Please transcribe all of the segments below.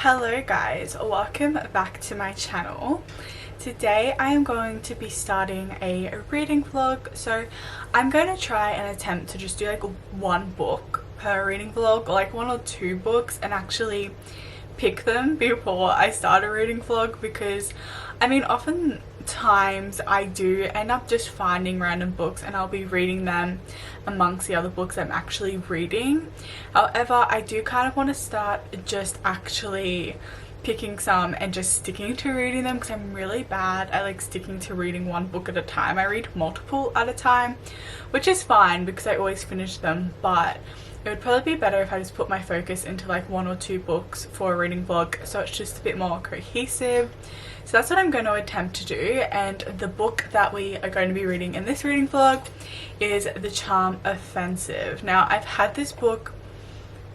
Hello guys, welcome back to my channel. Today I am going to be starting a reading vlog. So I'm going to try and attempt to just do like one book per reading vlog, or like one or two books, and actually pick them before I start a reading vlog, because I mean oftentimes I do end up just finding random books and I'll be reading them amongst the other books I'm actually reading. However, I do kind of want to start just actually picking some and just sticking to reading them, because I'm really bad at like sticking to reading one book at a time. I read multiple at a time, which is fine because I always finish them, but it would probably be better if I just put my focus into like one or two books for a reading vlog, so it's just a bit more cohesive. So that's what I'm going to attempt to do, and the book that we are going to be reading in this reading vlog is The Charm Offensive. Now, I've had this book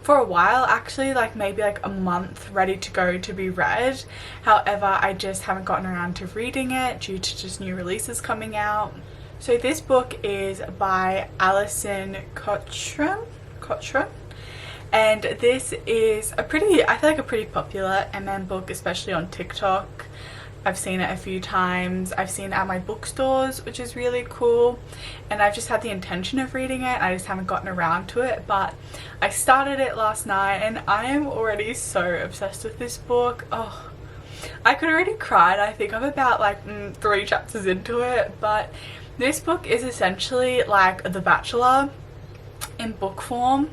for a while, actually, like maybe like a month, ready to go to be read. However, I just haven't gotten around to reading it due to just new releases coming out. So this book is by Alison Cochrun, and this is I feel like a pretty popular MM book, especially on TikTok. I've seen it a few times. I've seen it at my bookstores, which is really cool, and I've just had the intention of reading it. I just haven't gotten around to it, but I started it last night and I am already so obsessed with this book. Oh, I could already cried. I think I'm about like 3 chapters into it, but this book is essentially like The Bachelor in book form,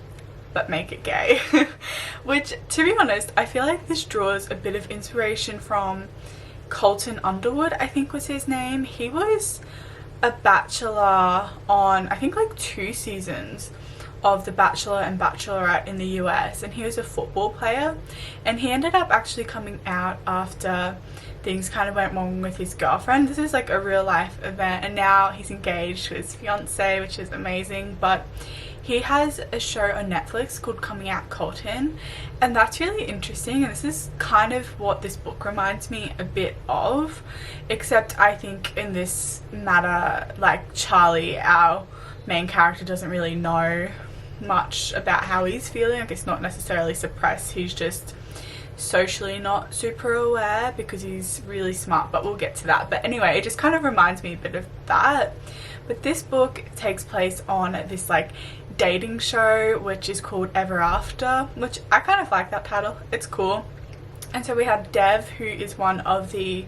but make it gay. Which, to be honest, I feel like this draws a bit of inspiration from Colton Underwood, I think was his name. He was a bachelor on I think like 2 seasons of The Bachelor and Bachelorette in the US, and he was a football player, and he ended up actually coming out after things kind of went wrong with his girlfriend. This is like a real life event, and now he's engaged to his fiance, which is amazing. But he has a show on Netflix called Coming Out Colton, and that's really interesting, and this is kind of what this book reminds me a bit of, except I think in this matter, like Charlie, our main character, doesn't really know much about how he's feeling. Like, it's not necessarily suppressed, he's just socially not super aware because he's really smart, but we'll get to that. But anyway, it just kind of reminds me a bit of that. But this book takes place on this like dating show which is called Ever After, which I kind of like that title, it's cool. And so we have Dev, who is one of the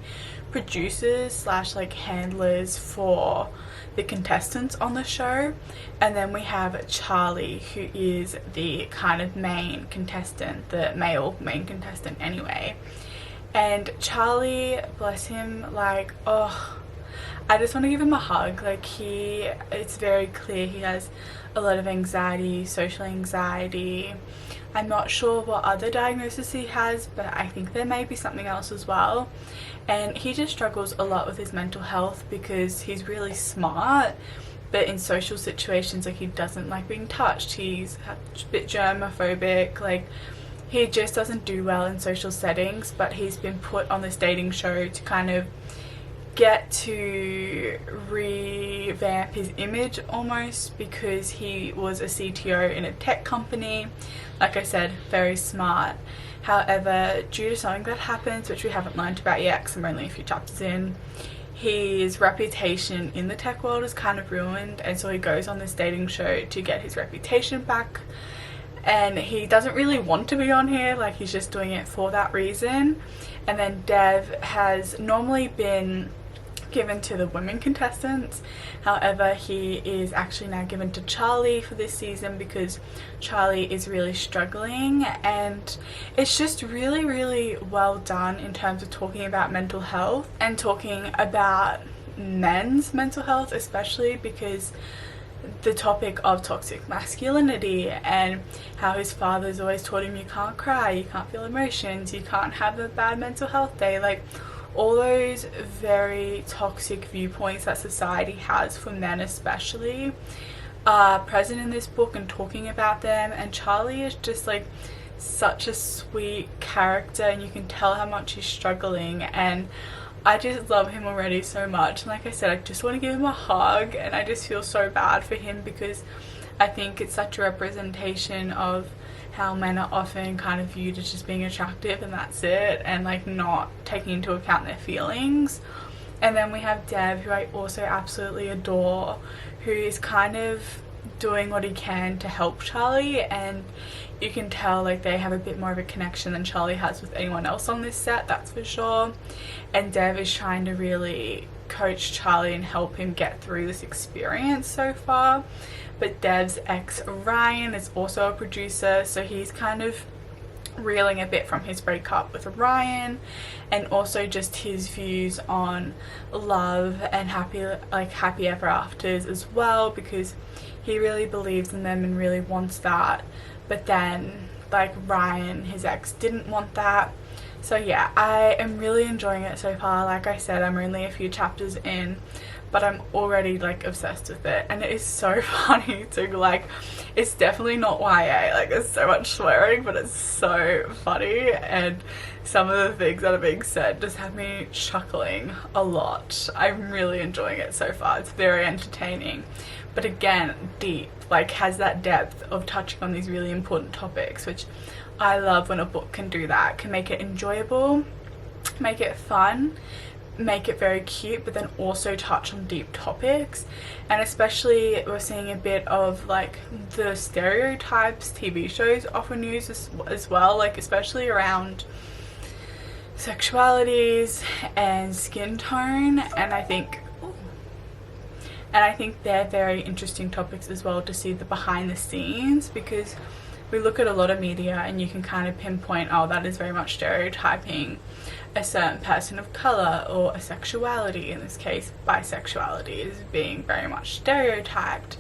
producers slash like handlers for the contestants on the show, and then we have Charlie, who is the kind of main contestant, the male main contestant anyway. And Charlie, bless him, like, oh, I just want to give him a hug. Like, it's very clear he has a lot of anxiety, social anxiety. I'm not sure what other diagnosis he has, but I think there may be something else as well. And he just struggles a lot with his mental health because he's really smart, but in social situations, like, he doesn't like being touched. He's a bit germophobic, like he just doesn't do well in social settings. But he's been put on this dating show to kind of get to revamp his image almost, because he was a CTO in a tech company. Like I said, very smart. However, due to something that happens, which we haven't learned about yet because I'm only a few chapters in, his reputation in the tech world is kind of ruined, and so he goes on this dating show to get his reputation back. And he doesn't really want to be on here, like he's just doing it for that reason. And then Dev has normally been given to the women contestants, however he is actually now given to Charlie for this season because Charlie is really struggling. And it's just really well done in terms of talking about mental health and talking about men's mental health, especially because the topic of toxic masculinity and how his father's always taught him you can't cry, you can't feel emotions, you can't have a bad mental health day, like all those very toxic viewpoints that society has for men especially are present in this book and talking about them. And Charlie is just like such a sweet character, and you can tell how much he's struggling, and I just love him already so much. And like I said, I just want to give him a hug, and I just feel so bad for him because I think it's such a representation of how men are often kind of viewed as just being attractive and that's it, and like not taking into account their feelings. And then we have Dev, who I also absolutely adore, who is kind of doing what he can to help Charlie, and you can tell like they have a bit more of a connection than Charlie has with anyone else on this set, that's for sure. And Dev is trying to really coach Charlie and help him get through this experience so far. But Dev's ex Ryan is also a producer, so he's kind of reeling a bit from his breakup with Ryan, and also just his views on love and happy ever afters as well, because he really believes in them and really wants that. But then like Ryan, his ex, didn't want that. So yeah, I am really enjoying it so far. Like I said, I'm only a few chapters in, but I'm already like obsessed with it, and it is so funny too. Like, it's definitely not YA, like there's so much swearing, but it's so funny, and some of the things that are being said just have me chuckling a lot. I'm really enjoying it so far. It's very entertaining, but again, deep, like has that depth of touching on these really important topics, which I love when a book can do that, can make it enjoyable, make it fun, make it very cute, but then also touch on deep topics. And especially we're seeing a bit of like the stereotypes TV shows often use as well, like especially around sexualities and skin tone, and I think they're very interesting topics as well to see the behind the scenes, because we look at a lot of media and you can kind of pinpoint, oh, that is very much stereotyping a certain person of colour, or a sexuality, in this case bisexuality, is being very much stereotyped.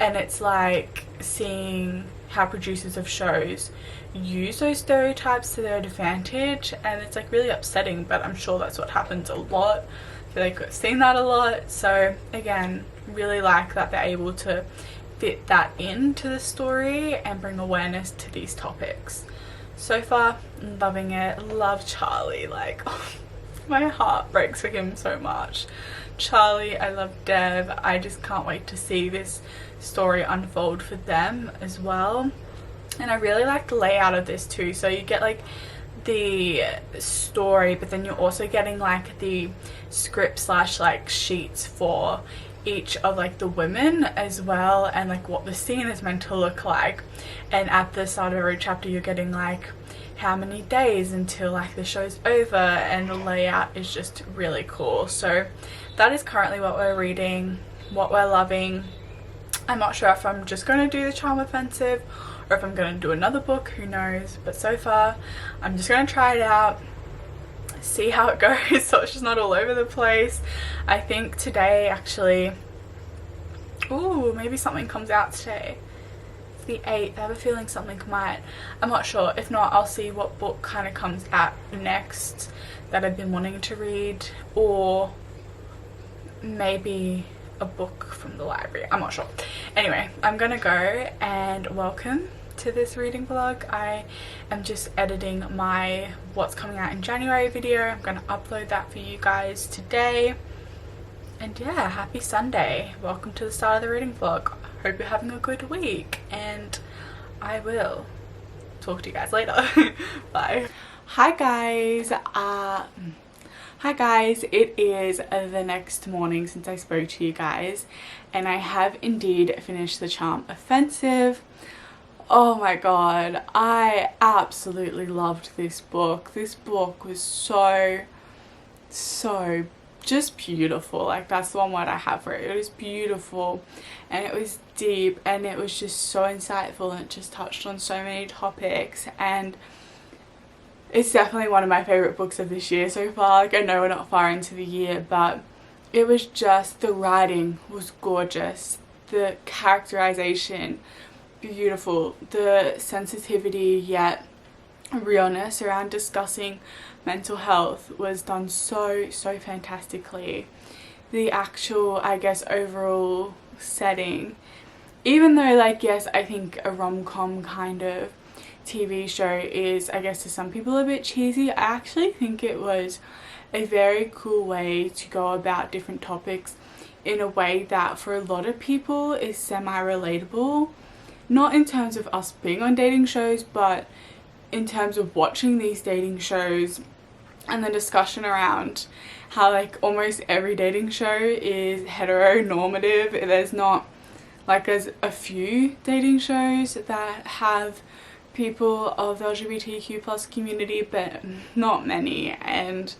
And it's like seeing how producers of shows use those stereotypes to their advantage, and it's like really upsetting, but I'm sure that's what happens a lot. I feel like I've seen that a lot. So again, really like that they're able to fit that into the story and bring awareness to these topics. So far, loving it. Love Charlie, like my heart breaks for him so much. Charlie, I love Dev. I just can't wait to see this story unfold for them as well. And I really like the layout of this too. So you get like the story, but then you're also getting like the script slash like sheets for each of like the women as well, and like what the scene is meant to look like. And at the start of every chapter you're getting like how many days until like the show's over, and the layout is just really cool. So that is currently what we're reading, what we're loving. I'm not sure if I'm just going to do the Charm Offensive or if I'm going to do another book, who knows, but so far I'm just going to try it out, see how it goes, so it's just not all over the place. I think today actually, ooh, maybe something comes out today. It's the 8th. I have a feeling something might. I'm not sure. If not, I'll see what book kind of comes out next that I've been wanting to read, or maybe a book from the library. I'm not sure. Anyway, I'm gonna go, and welcome to this reading vlog. I am just editing my what's coming out in January video. I'm gonna upload that for you guys today. And yeah, happy Sunday. Welcome to the start of the reading vlog. Hope you're having a good week, and I will talk to you guys later. Bye. Hi guys, it is the next morning since I spoke to you guys, and I have indeed finished the Charm Offensive. Oh my god, I absolutely loved this book. This book was so just beautiful. Like, that's the one word I have for it. It was beautiful, and it was deep, and it was just so insightful, and it just touched on so many topics, and it's definitely one of my favourite books of this year so far. Like, I know we're not far into the year, but it was just, the writing was gorgeous, the characterization beautiful, the sensitivity yet realness around discussing mental health was done so fantastically. The actual, I guess, overall setting, even though, like, yes, I think a rom-com kind of TV show is, I guess, to some people a bit cheesy, I actually think it was a very cool way to go about different topics in a way that for a lot of people is semi-relatable. Not in terms of us being on dating shows, but in terms of watching these dating shows and the discussion around how like almost every dating show is heteronormative. There's not like, there's a few dating shows that have people of the LGBTQ plus community, but not many, and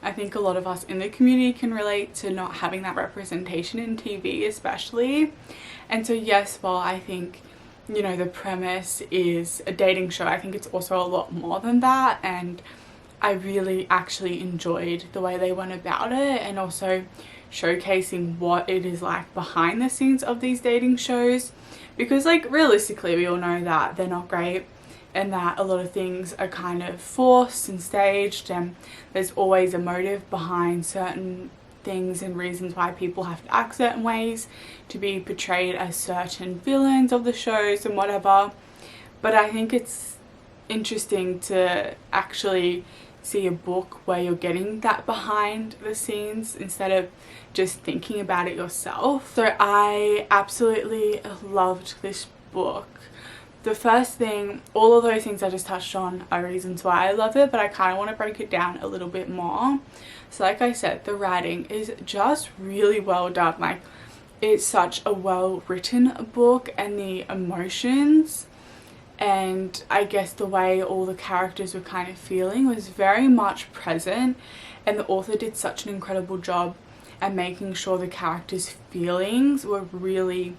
I think a lot of us in the community can relate to not having that representation in TV especially. And so yes, while I think, you know, the premise is a dating show, I think it's also a lot more than that, and I really actually enjoyed the way they went about it, and also showcasing what it is like behind the scenes of these dating shows, because like realistically we all know that they're not great and that a lot of things are kind of forced and staged, and there's always a motive behind certain things and reasons why people have to act certain ways to be portrayed as certain villains of the shows and whatever. But I think it's interesting to actually see a book where you're getting that behind the scenes instead of just thinking about it yourself. So I absolutely loved this book. The first thing, all of those things I just touched on are reasons why I love it, but I kind of want to break it down a little bit more. So like I said, the writing is just really well done. Like, it's such a well written book, and the emotions and I guess the way all the characters were kind of feeling was very much present, and the author did such an incredible job at making sure the characters' feelings were really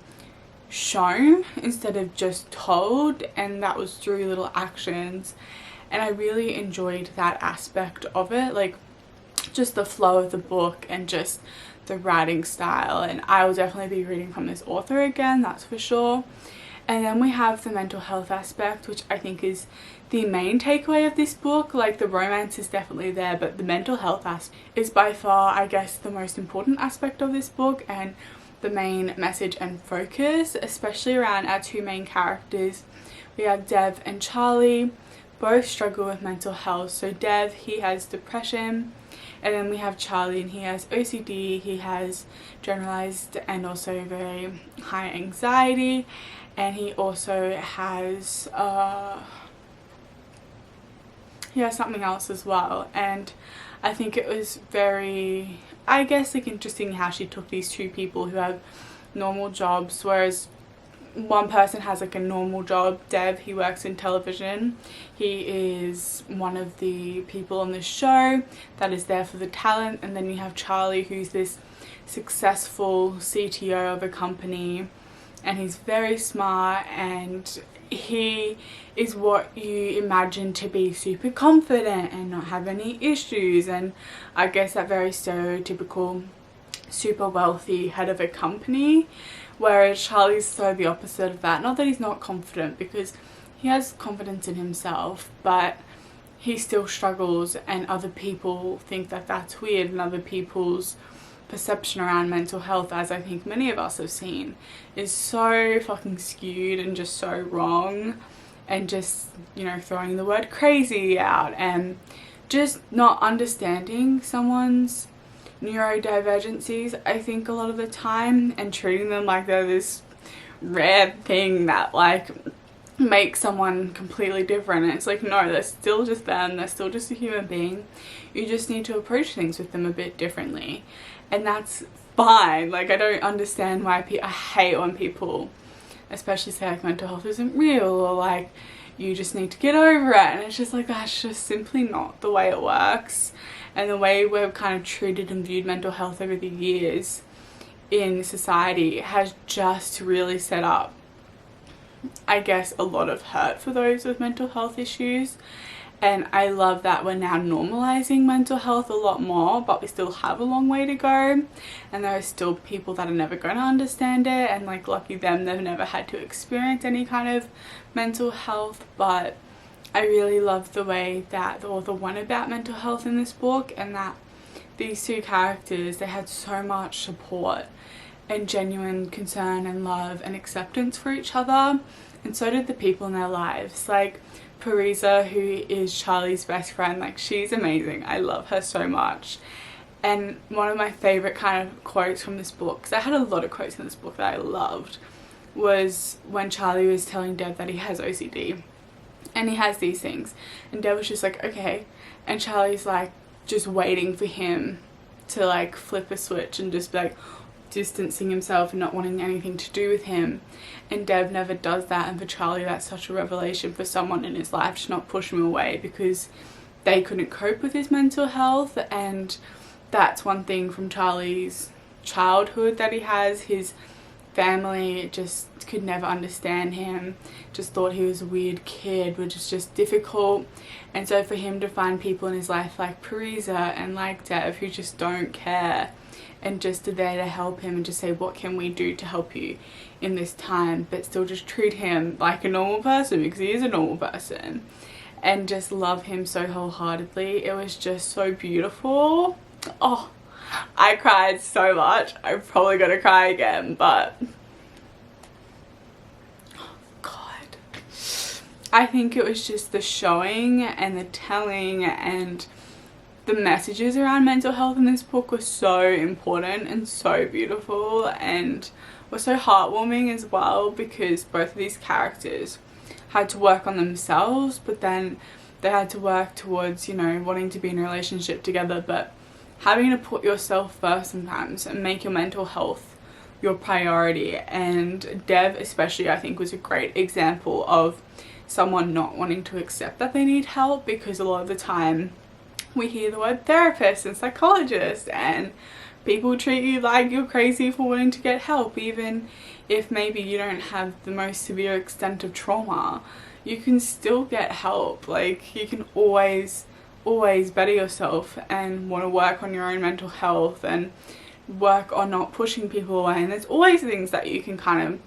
shown instead of just told, and that was through little actions. And I really enjoyed that aspect of it, like just the flow of the book and just the writing style, and I will definitely be reading from this author again, that's for sure. And then we have the mental health aspect, which I think is the main takeaway of this book. Like, the romance is definitely there, but the mental health aspect is by far, I guess, the most important aspect of this book, and the main message and focus, especially around our two main characters. We have Dev and Charlie, both struggle with mental health. So Dev, he has depression, and then we have Charlie, and he has OCD, he has generalized and also very high anxiety, and he also has something else as well. And I think it was very, I guess, like, interesting how she took these two people who have normal jobs, whereas one person has like a normal job. Dev, he works in television, he is one of the people on the show that is there for the talent, and then you have Charlie, who's this successful CTO of a company, and he's very smart, and he is what you imagine to be super confident and not have any issues, and I guess that very stereotypical super wealthy head of a company. Whereas Charlie's so the opposite of that. Not that he's not confident, because he has confidence in himself, but he still struggles, and other people think that that's weird, and other people's perception around mental health, as I think many of us have seen, is so fucking skewed and just so wrong, and just, you know, throwing the word crazy out and just not understanding someone's neurodivergencies, I think, a lot of the time, and treating them like they're this rare thing that like makes someone completely different. And it's like, no, they're still just them, they're still just a human being. You just need to approach things with them a bit differently, and that's fine. Like, I don't understand why I hate when people especially say like mental health isn't real, or like you just need to get over it, and it's just like, that's just simply not the way it works. And the way we've kind of treated and viewed mental health over the years in society has just really set up, I guess, a lot of hurt for those with mental health issues. And I love that we're now normalizing mental health a lot more, but we still have a long way to go, and there are still people that are never going to understand it, and like, lucky them, they've never had to experience any kind of mental health. But I really love the way that the author went about mental health in this book, and that these two characters, they had so much support and genuine concern and love and acceptance for each other, and so did the people in their lives. Like Parisa, who is Charlie's best friend, like, she's amazing. I love her so much. And one of my favourite kind of quotes from this book, because I had a lot of quotes in this book that I loved, was when Charlie was telling Dev that he has OCD and he has these things, and Dev was just like, okay, and Charlie's like just waiting for him to like flip a switch and just be like distancing himself and not wanting anything to do with him, and Dev never does that. And for Charlie, that's such a revelation for someone in his life to not push him away because they couldn't cope with his mental health. And that's one thing from Charlie's childhood that he has. His family just could never understand him, just thought he was a weird kid, which is just difficult. And so for him to find people in his life like Parisa and like Dev who just don't care and just are there to help him and just say, what can we do to help you in this time, but still just treat him like a normal person because he is a normal person, and just love him so wholeheartedly. It was just so beautiful. Oh, I cried so much. I'm probably gonna cry again, but oh God, I think it was just the showing and the telling and the messages around mental health in this book were so important and so beautiful and were so heartwarming as well, because both of these characters had to work on themselves, but then they had to work towards, you know, wanting to be in a relationship together, but having to put yourself first sometimes and make your mental health your priority. And Dev especially, I think, was a great example of someone not wanting to accept that they need help, because a lot of the time we hear the word therapist and psychologist and people treat you like you're crazy for wanting to get help, even if maybe you don't have the most severe extent of trauma. You can still get help. Like, you can always better yourself and want to work on your own mental health and work on not pushing people away, and there's always things that you can kind of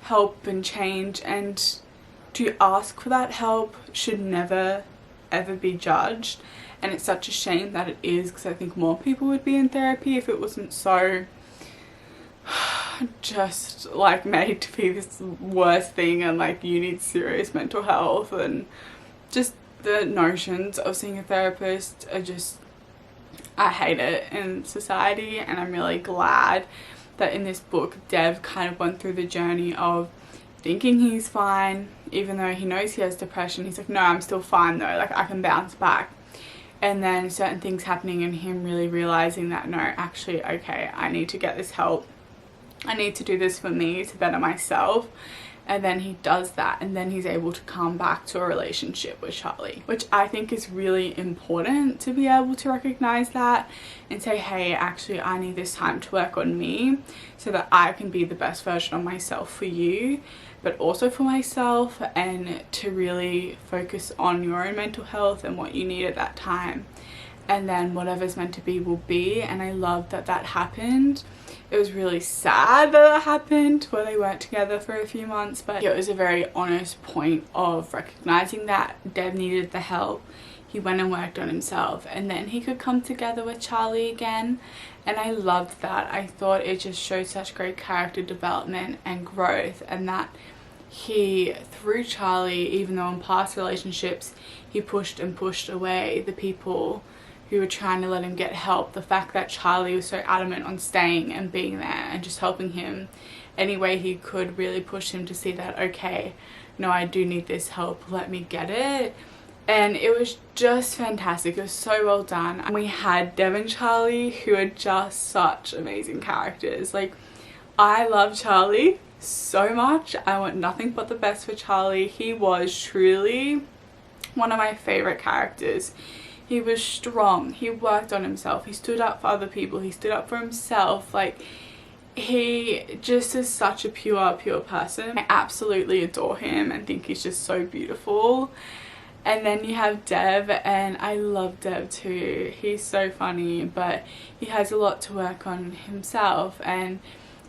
help and change, and to ask for that help should never ever be judged. And it's such a shame that it is, because I think more people would be in therapy if it wasn't so just like made to be this worst thing and like you need serious mental health. And just the notions of seeing a therapist are just, I hate it in society. And I'm really glad that in this book Dev kind of went through the journey of thinking he's fine, even though he knows he has depression. He's like, no, I'm still fine though, like I can bounce back. And then certain things happening and him really realizing that, no, actually, okay, I need to get this help. I need to do this for me to better myself. And then he does that, and then he's able to come back to a relationship with Charlie, which I think is really important, to be able to recognize that and say, hey, actually I need this time to work on me so that I can be the best version of myself for you, but also for myself, and to really focus on your own mental health and what you need at that time. And then whatever's meant to be will be. And I love that that happened. It was really sad that it happened where they weren't together for a few months, but it was a very honest point of recognizing that Dev needed the help. He went and worked on himself, and then he could come together with Charlie again. And I loved that. I thought it just showed such great character development and growth, and that he, through Charlie, even though in past relationships he pushed and pushed away the people who were trying to let him get help, the fact that Charlie was so adamant on staying and being there and just helping him any way he could, really pushed him to see that, okay, no, I do need this help, let me get it. And it was just fantastic. It was so well done. And we had Dev and Charlie, who are just such amazing characters. Like, I love Charlie so much. I want nothing but the best for Charlie. He was truly one of my favorite characters. He was strong, he worked on himself, he stood up for other people, he stood up for himself. Like, he just is such a pure person. I absolutely adore him and think he's just so beautiful. And then you have Dev, and I love Dev too. He's so funny, but he has a lot to work on himself, and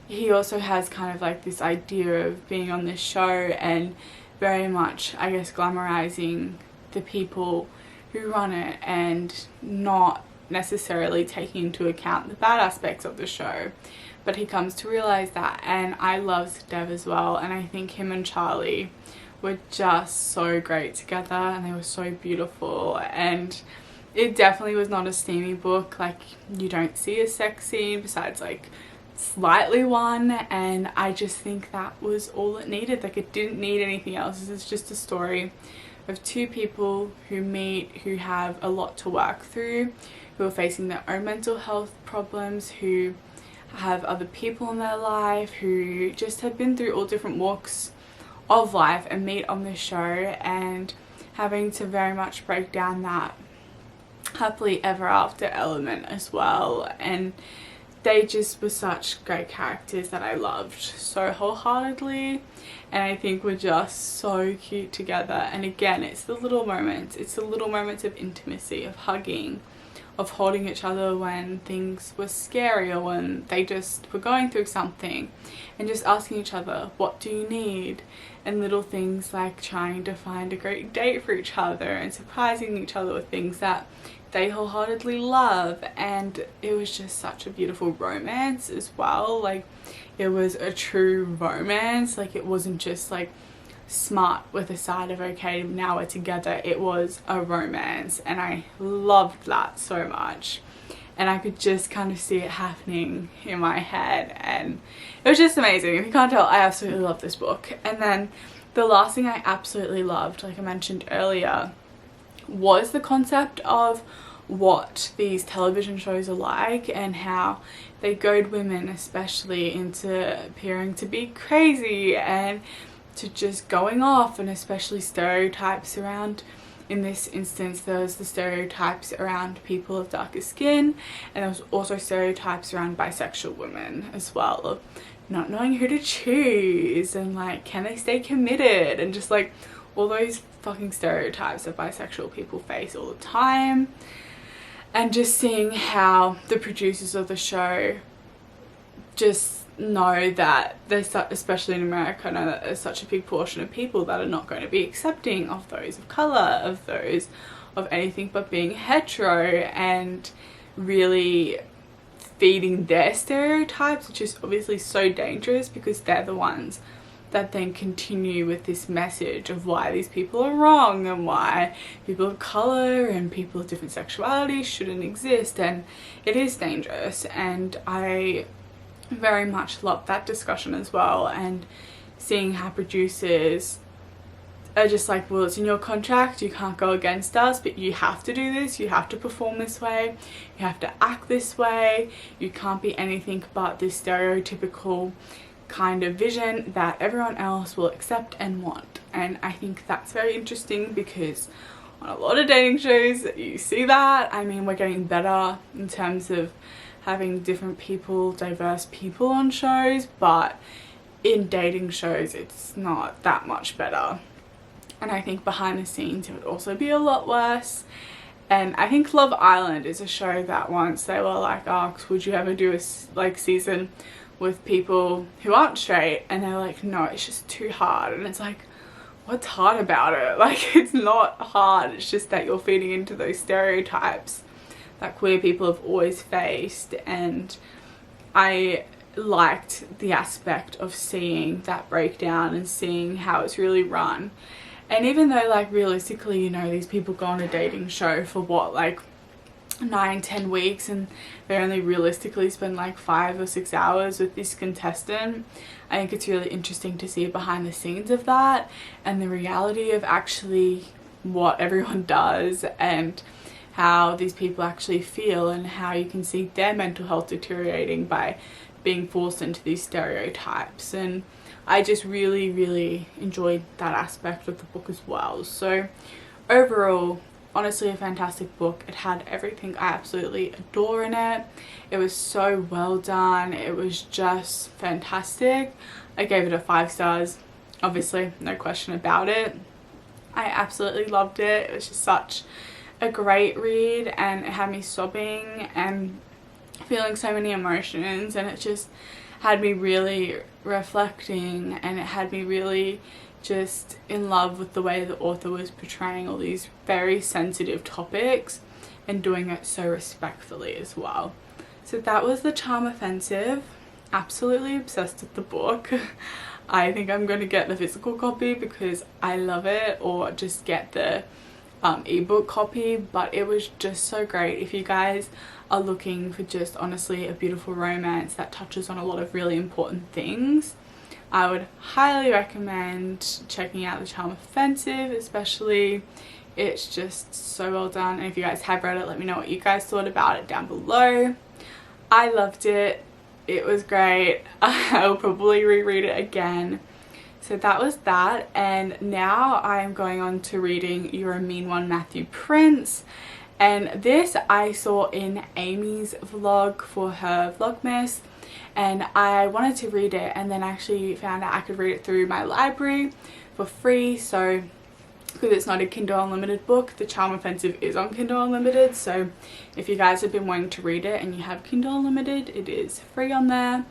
he also has kind of like this idea of being on this show and very much, I guess, glamorizing the people who run it and not necessarily taking into account the bad aspects of the show. But he comes to realize that, and I love Dev as well, and I think him and Charlie were just so great together, and they were so beautiful. And it definitely was not a steamy book. Like, you don't see a sex scene besides like slightly one, and I just think that was all it needed. Like, it didn't need anything else. This is just a story of two people who meet, who have a lot to work through, who are facing their own mental health problems, who have other people in their life, who just have been through all different walks of life, and meet on this show, and having to very much break down that happily ever after element as well. And they just were such great characters that I loved so wholeheartedly, and I think were just so cute together. And again, it's the little moments, it's the little moments of intimacy, of hugging, of holding each other when things were scary, or when they just were going through something, and just asking each other, what do you need? And little things like trying to find a great date for each other, and surprising each other with things that they wholeheartedly love. And it was just such a beautiful romance as well. Like, it was a true romance. Like, it wasn't just like smart with a side of, okay, now we're together. It was a romance, and I loved that so much, and I could just kind of see it happening in my head, and it was just amazing. If you can't tell, I absolutely love this book. And then the last thing I absolutely loved, like I mentioned earlier, was the concept of what these television shows are like, and how they goad women especially into appearing to be crazy and to just going off, and especially stereotypes around, in this instance there was the stereotypes around people of darker skin, and there was also stereotypes around bisexual women as well, of not knowing who to choose, and like, can they stay committed, and just like all those fucking stereotypes that bisexual people face all the time. And just seeing how the producers of the show just know that there's, especially in America, know that there's such a big portion of people that are not going to be accepting of those of colour, of those of anything but being hetero, and really feeding their stereotypes, which is obviously so dangerous, because they're the ones that then continue with this message of why these people are wrong, and why people of colour and people of different sexuality shouldn't exist. And it is dangerous, and I very much love that discussion as well, and seeing how producers are just like, well, it's in your contract, you can't go against us, but you have to do this, you have to perform this way, you have to act this way, you can't be anything but this stereotypical kind of vision that everyone else will accept and want. And I think that's very interesting, because on a lot of dating shows you see that. I mean, we're getting better in terms of having different people, diverse people on shows, but in dating shows it's not that much better. And I think behind the scenes it would also be a lot worse. And I think Love Island is a show that once they were like asked, would you ever do a like season with people who aren't straight, and they're like, no, it's just too hard. And it's like, what's hard about it? Like, it's not hard, it's just that you're feeding into those stereotypes that queer people have always faced. And I liked the aspect of seeing that breakdown and seeing how it's really run. And even though, like, realistically, you know, these people go on a dating show for what, like 9-10 weeks, and they only realistically spend like 5 or 6 hours with this contestant, I think it's really interesting to see behind the scenes of that, and the reality of actually what everyone does, and how these people actually feel, and how you can see their mental health deteriorating by being forced into these stereotypes. And I just really enjoyed that aspect of the book as well. So overall, honestly, a fantastic book. It had everything I absolutely adore in it. It was so well done. It was just fantastic. I gave it a 5 stars, obviously, no question about it. I absolutely loved it. It was just such a great read, and it had me sobbing and feeling so many emotions, and it just had me really reflecting, and it had me really just in love with the way the author was portraying all these very sensitive topics, and doing it so respectfully as well. So that was The Charm Offensive. Absolutely obsessed with the book. I think I'm going to get the physical copy because I love it, or just get the ebook copy, but it was just so great. If you guys are looking for just honestly a beautiful romance that touches on a lot of really important things, I would highly recommend checking out The Charm Offensive, especially. It's just so well done, and if you guys have read it, let me know what you guys thought about it down below. I loved it. It was great. I'll probably reread it again. So that was that, and now I am going on to reading You're a Mean One, Matthew Prince. And this I saw in Amy's vlog for her Vlogmas, and I wanted to read it, and then actually found out I could read it through my library for free. So because it's not a Kindle Unlimited book, The Charm Offensive is on Kindle Unlimited, so if you guys have been wanting to read it and you have Kindle Unlimited, it is free on there.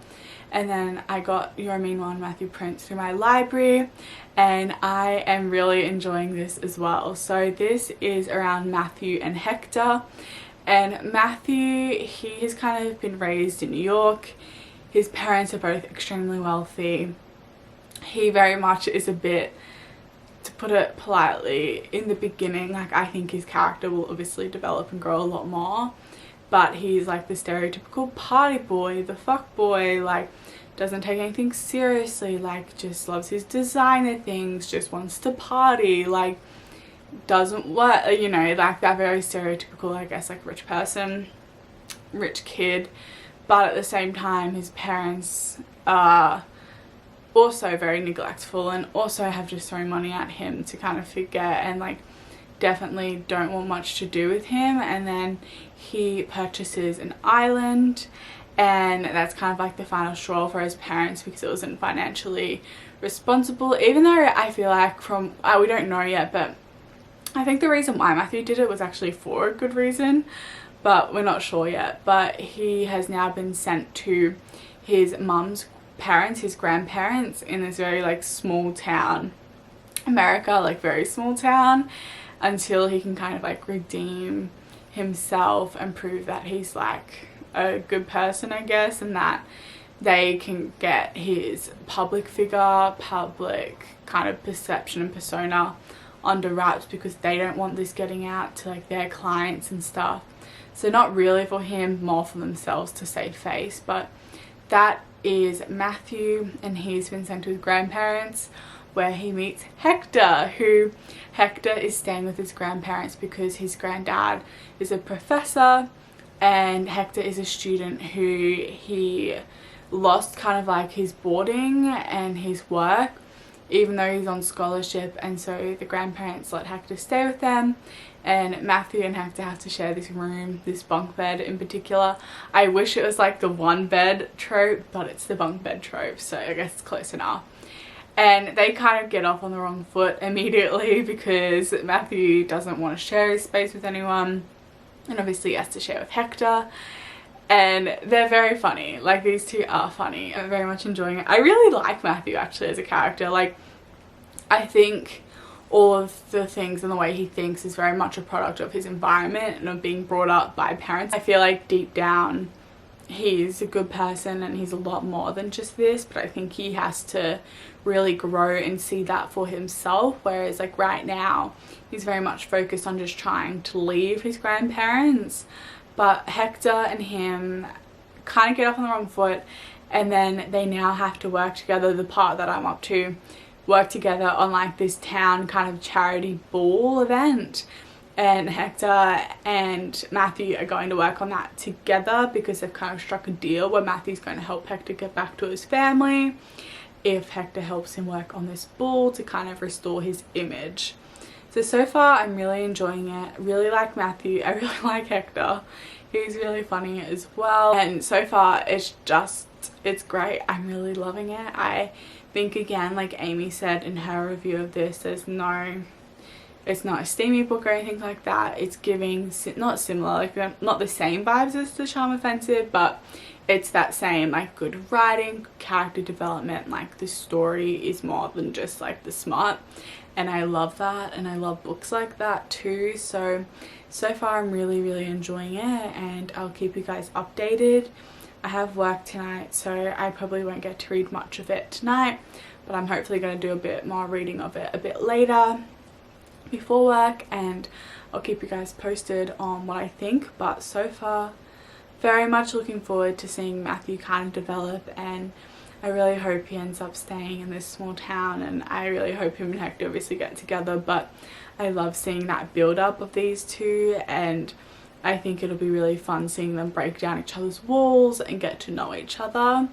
And then I got You're a Mean One, Matthew Prince through my library, and I am really enjoying this as well. So this is around Matthew and Hector, and Matthew, he has kind of been raised in New York. His parents are both extremely wealthy. He very much is a bit, to put it politely, in the beginning, like, I think his character will obviously develop and grow a lot more, but he's like the stereotypical party boy, the fuck boy, like doesn't take anything seriously, like just loves his designer things, just wants to party, like doesn't work, you know, like that very stereotypical, I guess, like rich person, rich kid. But at the same time, his parents are also very neglectful and also have just thrown money at him to kind of forget, and like definitely don't want much to do with him. And then he purchases an island, and that's kind of like the final straw for his parents because it wasn't financially responsible, even though I feel like from we don't know yet, but I think the reason why Matthew did it was actually for a good reason, but we're not sure yet. But he has now been sent to his mum's parents, his grandparents, in this very like small town, America, like very small town, until he can kind of like redeem himself and prove that he's like a good person, I guess, and that they can get his public figure, public kind of perception and persona under wraps, because they don't want this getting out to like their clients and stuff. So not really for him, more for themselves to save face. But that is Matthew, and he's been sent to his grandparents, where he meets Hector, who Hector is staying with his grandparents because his granddad is a professor, and Hector is a student who he lost kind of like his boarding and his work, even though he's on scholarship, and so the grandparents let Hector stay with them, and Matthew and Hector have to share this room, this bunk bed in particular. I wish it was like the one bed trope, but it's the bunk bed trope, so I guess it's close enough. And they kind of get off on the wrong foot immediately because Matthew doesn't want to share his space with anyone, and obviously he has to share with Hector. And they're very funny, like these two are funny. I'm very much enjoying it. I really like Matthew actually as a character. Like, I think all of the things and the way he thinks is very much a product of his environment and of being brought up by parents. I feel like deep down he's a good person and he's a lot more than just this, but I think he has to really grow and see that for himself, whereas like right now he's very much focused on just trying to leave his grandparents. But Hector and him kind of get off on the wrong foot, and then they now have to work together, the part that I'm up to, work together on like this town kind of charity ball event. And Hector and Matthew are going to work on that together because they've kind of struck a deal where Matthew's going to help Hector get back to his family if Hector helps him work on this ball to kind of restore his image. So far I'm really enjoying it. I really like Matthew. I really like Hector. He's really funny as well. And so far it's great. I'm really loving it. I think, again, like Amy said in her review of this, it's not a steamy book or anything like that. It's giving, not similar, like not the same vibes as The Charm Offensive, but it's that same like good writing, character development, like the story is more than just like the smart. And I love that, and I love books like that too. So far I'm really enjoying it, and I'll keep you guys updated. I have work tonight, so I probably won't get to read much of it tonight, but I'm hopefully going to do a bit more reading of it a bit later. before work, and I'll keep you guys posted on what I think. But so far, very much looking forward to seeing Matthew kind of develop, and I really hope he ends up staying in this small town, and I really hope him and Hector obviously get together. But I love seeing that build up of these two, and I think it'll be really fun seeing them break down each other's walls and get to know each other.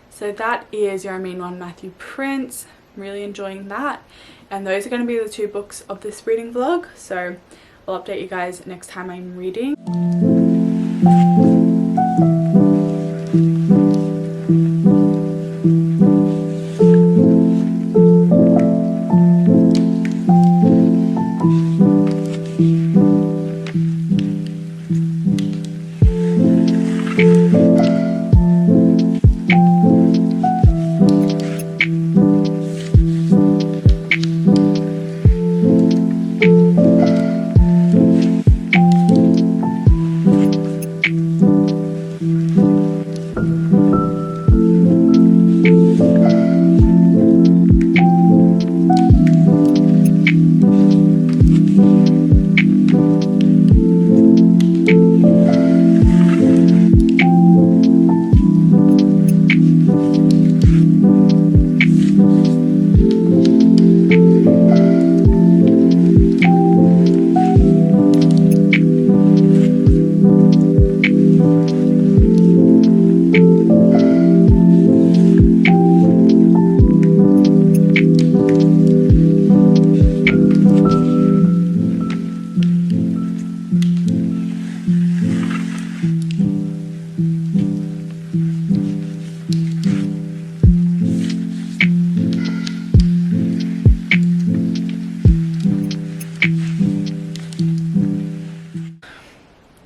So that is Your Mean One, Matthew Prince. I'm really enjoying that, and those are going to be the 2 books of this reading vlog, so I'll update you guys next time I'm reading.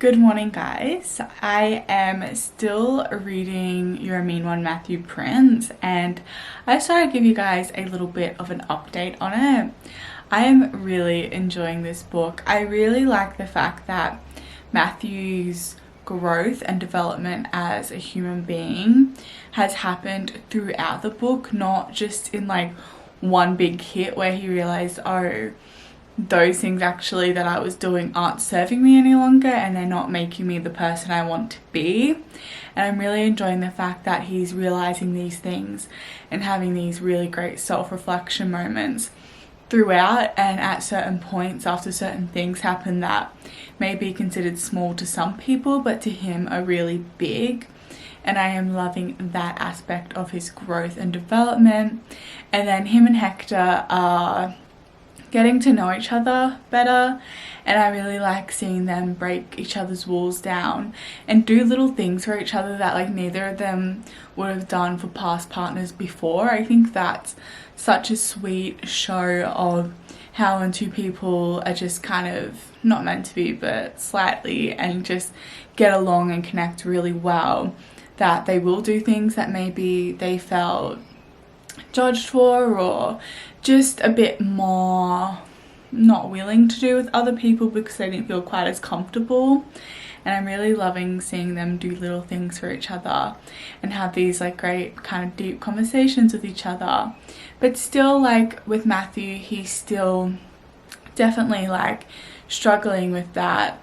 Good morning, guys. I am still reading Your Mean One, Matthew Prince, and I just thought I'd give you guys a little bit of an update on it. I am really enjoying this book. I really like the fact that Matthew's growth and development as a human being has happened throughout the book, not just in like one big hit where he realized, oh, those things actually that I was doing aren't serving me any longer and they're not making me the person I want to be. And I'm really enjoying the fact that he's realizing these things and having these really great self-reflection moments throughout, and at certain points after certain things happen that may be considered small to some people but to him are really big. And I am loving that aspect of his growth and development. And then him and Hector are getting to know each other better, and I really like seeing them break each other's walls down and do little things for each other that like neither of them would have done for past partners before. I think that's such a sweet show of how when 2 people are just kind of not meant to be but slightly and just get along and connect really well, that they will do things that maybe they felt judged for or just a bit more not willing to do with other people because they didn't feel quite as comfortable. And I'm really loving seeing them do little things for each other and have these like great kind of deep conversations with each other. But still, like with Matthew, he's still definitely like struggling with that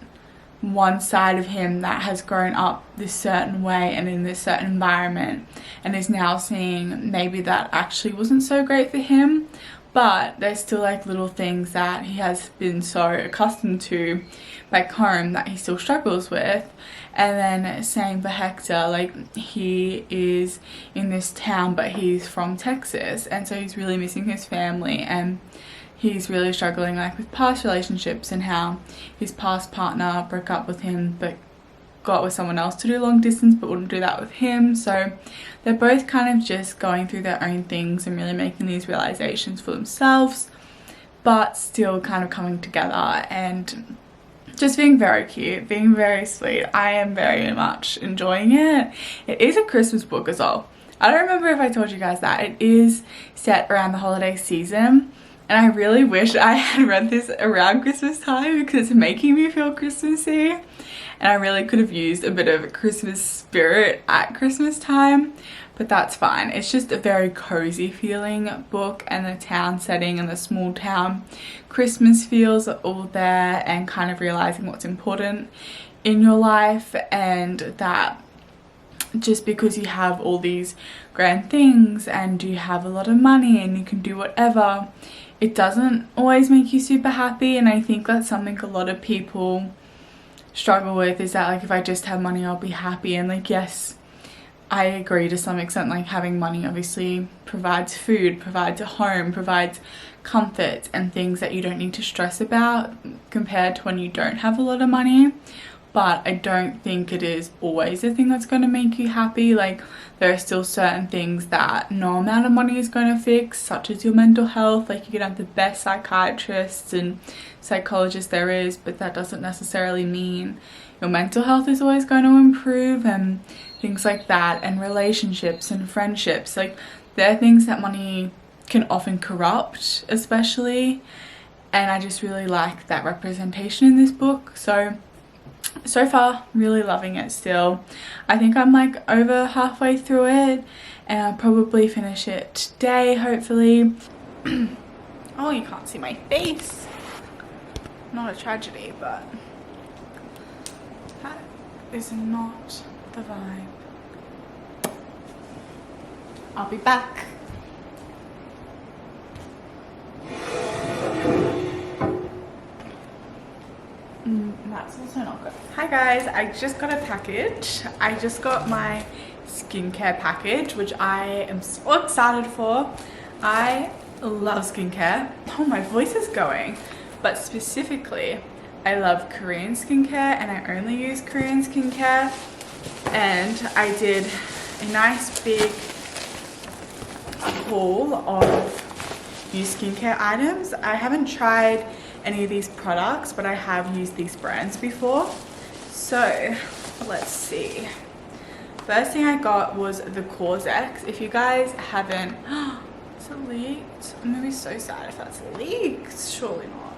one side of him that has grown up this certain way and in this certain environment, and is now seeing maybe that actually wasn't so great for him. But there's still like little things that he has been so accustomed to back home that he still struggles with. And then same for Hector, like he is in this town but he's from Texas, and so he's really missing his family, and he's really struggling like with past relationships and how his past partner broke up with him but got with someone else to do long distance but wouldn't do that with him. So they're both kind of just going through their own things and really making these realizations for themselves, but still kind of coming together and just being very cute, being very sweet. I am very much enjoying it. It is a Christmas book as well. I don't remember if I told you guys that. It is set around the holiday season, and I really wish I had read this around Christmas time because it's making me feel Christmassy, and I really could have used a bit of Christmas spirit at Christmas time. but that's fine. It's just a very cozy feeling book, and the town setting and the small town Christmas feels are all there, and kind of realizing what's important in your life, and that just because you have all these grand things and you have a lot of money and you can do whatever, it doesn't always make you super happy. And I think that's something a lot of people struggle with, is that like, if I just have money I'll be happy. And like, yes, I agree to some extent, like having money obviously provides food, provides a home, provides comfort and things that you don't need to stress about compared to when you don't have a lot of money. But I don't think it is always the thing that's going to make you happy. Like, there are still certain things that no amount of money is going to fix, such as your mental health. Like, you can have the best psychiatrists and psychologists there is, but that doesn't necessarily mean your mental health is always going to improve, and things like that, and relationships and friendships. Like, there are things that money can often corrupt, especially, and I just really like that representation in this book. So far, really loving it still. I think I'm like over halfway through it, and I'll probably finish it today, hopefully. Oh, you can't see my face. Not a tragedy, but that is not the vibe. I'll be back. That's also not good. Hi guys, I just got a package. I just got my skincare package, which I am so excited for. I love skincare. Oh, my voice is going. But specifically, I love Korean skincare, and I only use Korean skincare. And I did a nice big haul of new skincare items. I haven't tried any of these products, but I have used these brands before. So let's see. First thing I got was the Cochrun. If you guys haven't, is it leaked? I'm gonna be so sad if that's leaked. Surely not.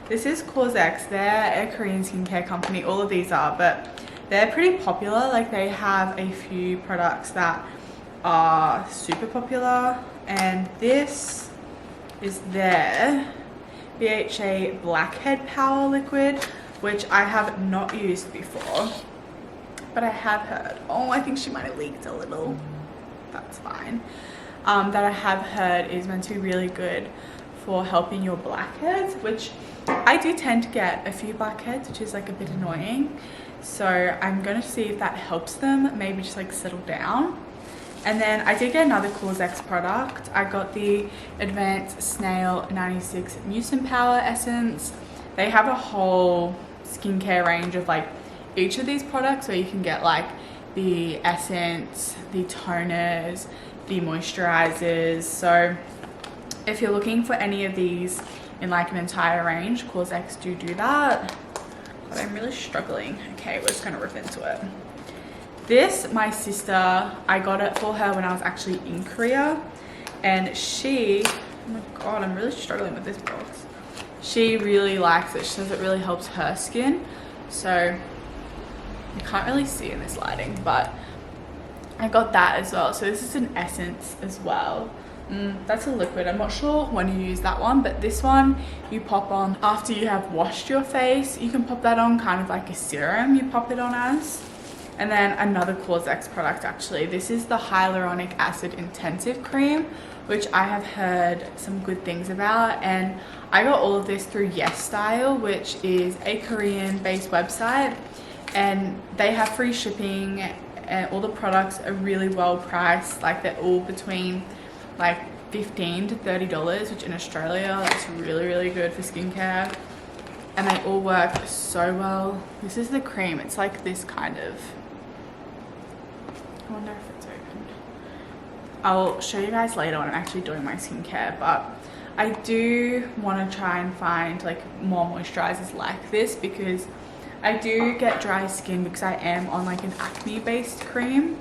This is Cochrun. They're a Korean skincare company. All of these are, but they're pretty popular. Like, they have a few products that are super popular, and this is their BHA Blackhead Power Liquid, which I have not used before, but I have heard, oh, I think she might have leaked a little, that's fine, that I have heard is meant to be really good for helping your blackheads, which I do tend to get a few blackheads, which is like a bit annoying. So I'm going to see if that helps them maybe just like settle down. And then I did get another Cochrun product. I got the Advanced Snail 96 Mucin Power Essence. They have a whole skincare range of like each of these products, where you can get like the essence, the toners, the moisturizers. So if you're looking for any of these in like an entire range, Cochrun do that. But I'm really struggling. Okay, we're just gonna rip into it. This, my sister, I got it for her when I was actually in Korea, and she, oh my god, I'm really struggling with this box. She really likes it. She says it really helps her skin. So you can't really see in this lighting, but I got that as well. So this is an essence as well. That's a liquid. I'm not sure when you use that one, but this one you pop on after you have washed your face. You can pop that on kind of like a serum, you pop it on as. And then another Cochrun product, actually. This is the Hyaluronic Acid Intensive Cream, which I have heard some good things about. And I got all of this through YesStyle, which is a Korean-based website. And they have free shipping, and all the products are really well priced. Like, they're all between like $15 to $30, which in Australia, that's really, really good for skincare. And they all work so well. This is the cream. It's like this kind of, I wonder if it's open. I'll show you guys later when I'm actually doing my skincare, but I do want to try and find like more moisturizers like this, because I do get dry skin because I am on like an acne based cream,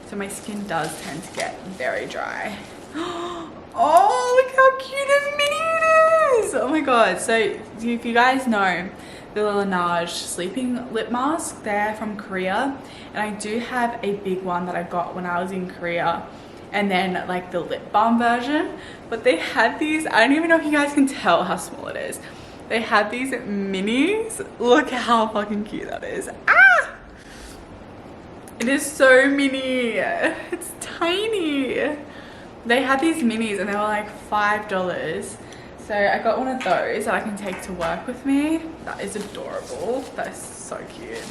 so my skin does tend to get very dry. Oh, look how cute and mini it is! Oh my god. So if you guys know, the Laneige sleeping lip mask. They're from Korea, and I do have a big one that I got when I was in Korea, and then like the lip balm version. But they had these, I don't even know if you guys can tell how small it is. They had these minis. Look how fucking cute that is. Ah! It is so mini. It's tiny. They had these minis and they were like $5. So I got one of those that I can take to work with me. That is adorable. That is so cute.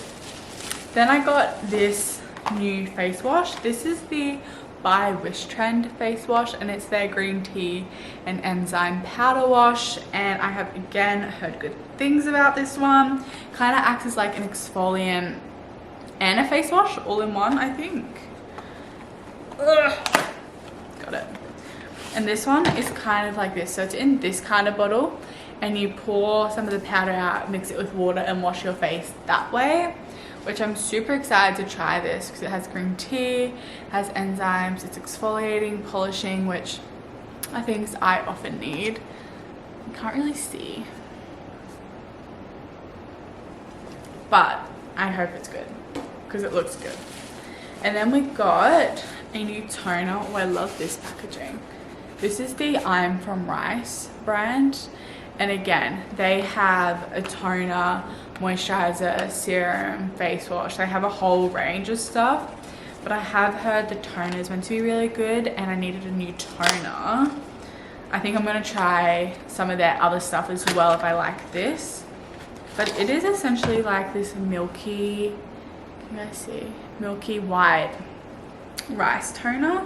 Then I got this new face wash. This is the by Wish Trend face wash, and it's their green tea and enzyme powder wash, and I have again heard good things about this one. Kind of acts as like an exfoliant and a face wash all in one, I think. Ugh. Got it. And this one is kind of like this, so it's in this kind of bottle, and you pour some of the powder out, mix it with water, and wash your face that way, which I'm super excited to try this because it has green tea, has enzymes, it's exfoliating, polishing, which are things I often need. You can't really see, but I hope it's good because it looks good. And then we got a new toner. Oh, I love this packaging. This is the I'm From Rice brand, and again they have a toner, moisturizer, serum, face wash. They have a whole range of stuff, but I have heard the toner is meant to be really good, and I needed a new toner. I think I'm going to try some of their other stuff as well if I like this, but it is essentially like this milky, can you guys see, milky white rice toner.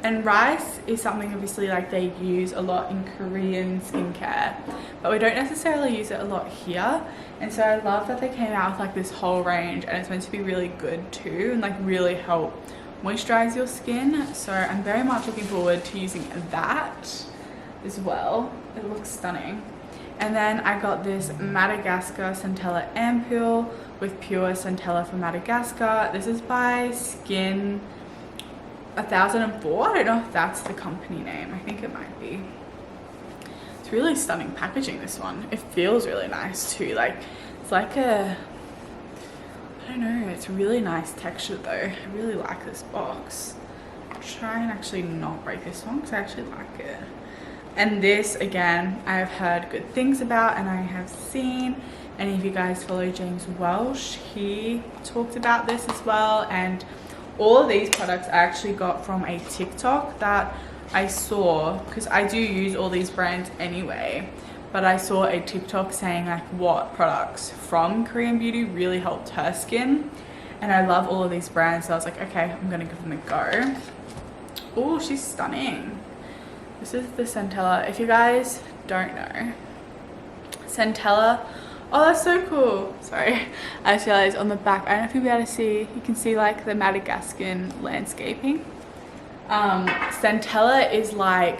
And rice is something obviously like they use a lot in Korean skincare, but we don't necessarily use it a lot here. And so I love that they came out with like this whole range, and it's meant to be really good too, and like really help moisturize your skin. So I'm very much looking forward to using that as well. It looks stunning. And then I got this Madagascar Centella Ampoule with pure Centella from Madagascar. This is by Skin 1004. I don't know if that's the company name. I think it might be. It's really stunning packaging, this one. It feels really nice too. Like it's like a, I don't know, it's really nice texture though. I really like this box. I'll try and actually not break this one because I actually like it. And this again I have heard good things about, and I have seen any of you guys follow James Welsh, he talked about this as well. And all of these products I actually got from a TikTok that I saw, because I do use all these brands anyway, but I saw a TikTok saying like what products from Korean beauty really helped her skin, and I love all of these brands, so I was like, okay, I'm gonna give them a go. Oh, she's stunning. This is the Centella. If you guys don't know, Centella, oh that's so cool. Sorry, I just realized on the back, I don't know if you'll be able to see, you can see like the Madagascar landscaping. Centella is like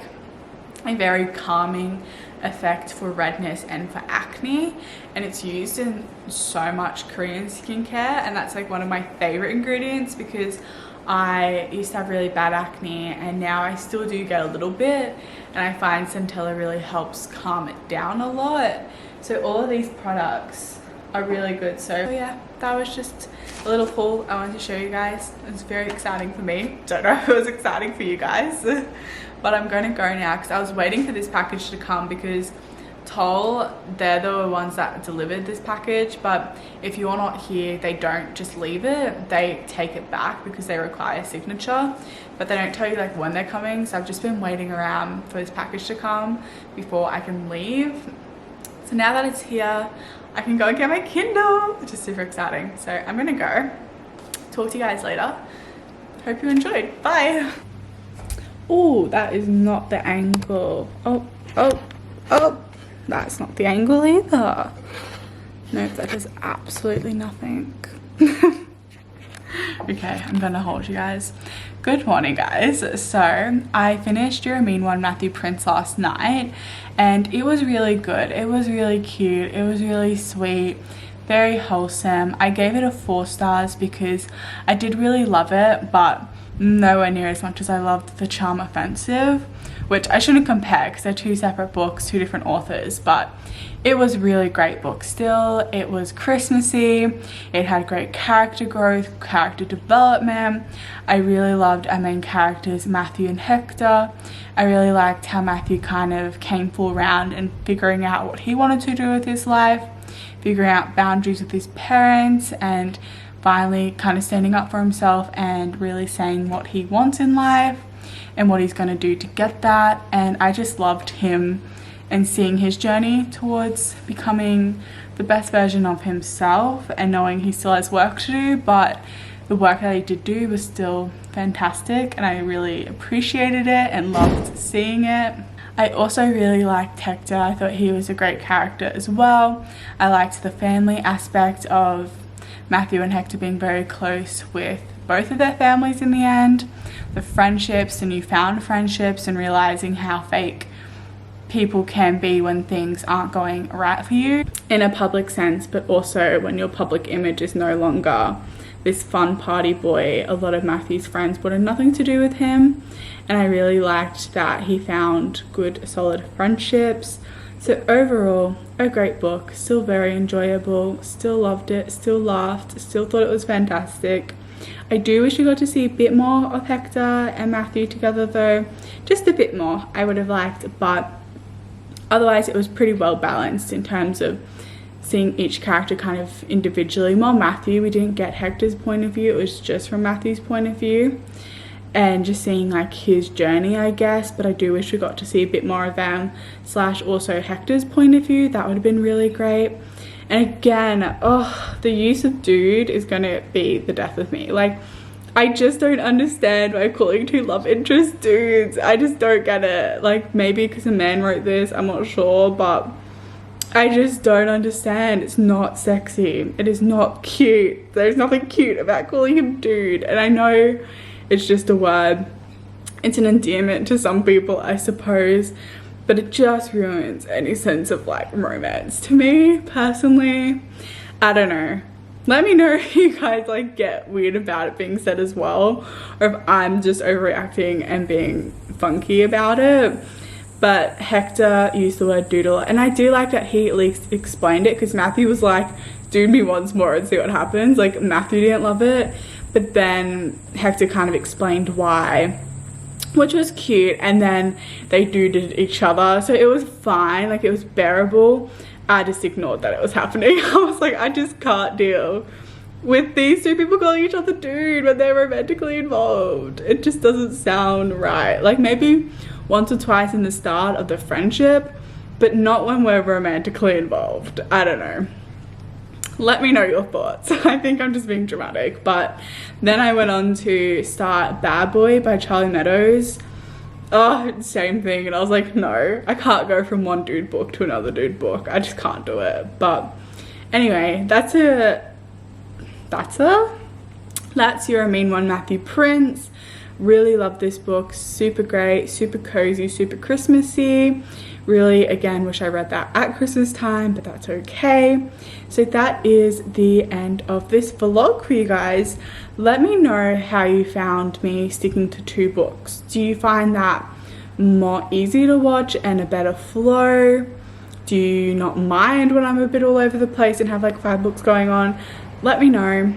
a very calming effect for redness and for acne, and it's used in so much Korean skincare, and that's like one of my favorite ingredients because I used to have really bad acne, and now I still do get a little bit, and I find Centella really helps calm it down a lot. So all of these products are really good. So yeah, that was just a little haul I wanted to show you guys. It was very exciting for me. Don't know if it was exciting for you guys, but I'm going to go now because I was waiting for this package to come, because Toll, they're the ones that delivered this package, but if you're not here, they don't just leave it, they take it back because they require a signature, but they don't tell you like when they're coming. So I've just been waiting around for this package to come before I can leave. So now that it's here, I can go and get my Kindle, which is super exciting. So I'm gonna go. Talk to you guys later. Hope you enjoyed. Bye. Oh, that is not the angle. Oh. That's not the angle either. Nope, that does absolutely nothing. Okay, I'm gonna hold you guys. Good morning, guys. So I finished Your Mean One Matthew Prince last night, and it was really good. It was really cute. It was really sweet, very wholesome. I gave it a 4 stars because I did really love it, but nowhere near as much as I loved The Charm Offensive, which I shouldn't compare because they're two separate books, two different authors, but it was a really great book still. It was Christmassy, it had great character growth, character development. I really loved our main characters, Matthew and Hector. I really liked how Matthew kind of came full round and figuring out what he wanted to do with his life, figuring out boundaries with his parents, and finally kind of standing up for himself and really saying what he wants in life and what he's going to do to get that. And I just loved him and seeing his journey towards becoming the best version of himself and knowing he still has work to do, but the work that he did do was still fantastic and I really appreciated it and loved seeing it. I also really liked Hector. I thought he was a great character as well. I liked the family aspect of Matthew and Hector being very close with both of their families in the end. The friendships, the newfound friendships, and realizing how fake people can be when things aren't going right for you in a public sense, but also when your public image is no longer this fun party boy. A lot of Matthew's friends wanted nothing to do with him, and I really liked that he found good solid friendships. So overall, a great book, still very enjoyable, still loved it, still laughed, still thought it was fantastic. I do wish we got to see a bit more of Hector and Matthew together though, just a bit more I would have liked, but otherwise it was pretty well balanced in terms of seeing each character kind of individually. While Matthew, we didn't get Hector's point of view, it was just from Matthew's point of view and just seeing like his journey, I guess. But I do wish we got to see a bit more of them / also Hector's point of view. That would have been really great. And again, oh, the use of dude is gonna be the death of me. Like, I just don't understand why calling two love interests dudes. I just don't get it. Like, maybe because a man wrote this, I'm not sure, but I just don't understand. It's not sexy. It is not cute. There's nothing cute about calling him dude. And I know it's just a word. It's an endearment to some people, I suppose, but it just ruins any sense of like romance to me personally. I don't know. Let me know if you guys like get weird about it being said as well, or if I'm just overreacting and being funky about it. But Hector used the word doodle, and I do like that he at least explained it, because Matthew was like, dude me once more and see what happens. Like, Matthew didn't love it, but then Hector kind of explained why, which was cute. And then they duded each other, so it was fine, like it was bearable. I just ignored that it was happening. I was like, I just can't deal with these two people calling each other dude when they're romantically involved. It just doesn't sound right. Like, maybe once or twice in the start of the friendship, but not when we're romantically involved. I don't know. Let me know your thoughts. I think I'm just being dramatic. But then I went on to start Bad Boy by Charlie Meadows. Oh, same thing. And I was like, no, I can't go from one dude book to another dude book. I just can't do it. But anyway, that's You're a Mean One, Matthew Prince. Really love this book. Super great, super cozy, super Christmassy. Really, again, wish I read that at Christmas time, but that's okay. So that is the end of this vlog for you guys. Let me know how you found me sticking to 2 books. Do you find that more easy to watch and a better flow? Do you not mind when I'm a bit all over the place and have like 5 books going on? Let me know.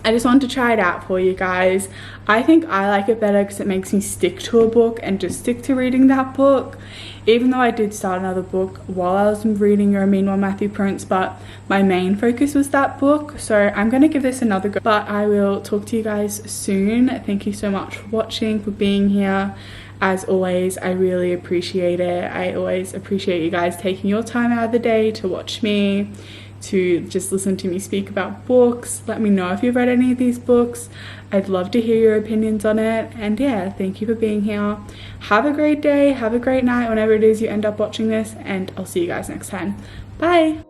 I just wanted to try it out for you guys. I think I like it better because it makes me stick to a book and just stick to reading that book. Even though I did start another book while I was reading You're a Mean One, Matthew Prince, but my main focus was that book. So I'm going to give this another go. But I will talk to you guys soon. Thank you so much for watching, for being here. As always, I really appreciate it. I always appreciate you guys taking your time out of the day to watch me, to just listen to me speak about books. Let me know if you've read any of these books. I'd love to hear your opinions on it. And yeah, thank you for being here. Have a great day, have a great night whenever it is you end up watching this, and I'll see you guys next time. Bye.